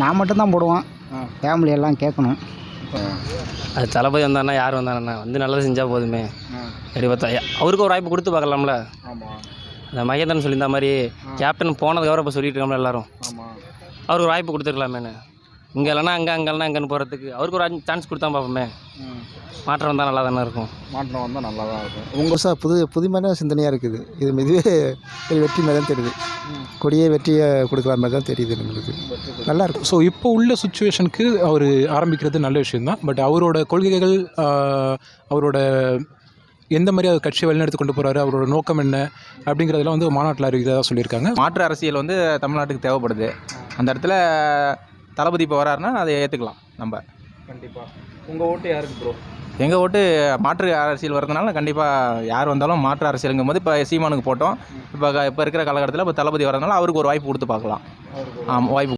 நான் மட்டும்தான் போடுவேன். ஃபேமிலி எல்லாம் கேட்கணும். அது தளபதி வந்தாருன்னா யார் வந்தாருண்ணா வந்து நல்லது செஞ்சால் போதுமே. அப்படி பார்த்தா அவருக்கு ஒரு வாய்ப்பு கொடுத்து பார்க்கலாம்ல. அந்த மகேந்திரன் சொல்லியிருந்த மாதிரி கேப்டன் போனதுக்கப்புறம் இப்போ சொல்லிட்டு இருக்கோம்ல எல்லாரும், அவருக்கு ஒரு வாய்ப்பு கொடுத்துருக்கலாமேன்னு. இங்கே இல்லைனா அங்கே இல்லைனா இங்கேன்னு போகிறதுக்கு அவருக்கு ஒரு சான்ஸ் கொடுத்தா பார்ப்போமே. மாற்றம் வந்தால் நல்லா தானே இருக்கும். மாற்றம் வந்தால் நல்லா தான் இருக்கும். உங்கள் சார் புதுமையான சிந்தனையாக இருக்குது. இதுவே வெற்றி மாதிரி தான் தெரியுது. கொடியே வெற்றியை கொடுக்குற மாதிரி தான் தெரியுது எங்களுக்கு. நல்லாயிருக்கும். ஸோ இப்போ உள்ள சுச்சுவேஷனுக்கு அவர் ஆரம்பிக்கிறது நல்ல விஷயந்தான். பட் அவரோட கொள்கைகள், அவரோட எந்த மாதிரி அவர் கட்சியை வழிநடத்தி கொண்டு போகிறாரு, அவரோட நோக்கம் என்ன அப்படிங்கிறதெல்லாம் வந்து மாநாட்டில் அறிவிக்கிறதா சொல்லியிருக்காங்க. மாற்று அரசியல் வந்து தமிழ்நாட்டுக்கு தேவைப்படுது. அந்த இடத்துல தளபதி இப்போ வராருன்னா அதை ஏற்றுக்கலாம் நம்ம. கண்டிப்பாக. உங்கள் ஓட்டு யாருக்கு ப்ரோ? எங்கள் ஓட்டு மாற்று அரசியல் வரதுனால கண்டிப்பாக யார் வந்தாலும் மாற்று அரசியலுங்கும் போது இப்போ சீமானுக்கு போட்டோம். இப்போ இருக்கிற காலகட்டத்தில் இப்போ தளபதி வரதுனால அவருக்கு ஒரு வாய்ப்பு கொடுத்து பார்க்கலாம். வாய்ப்பு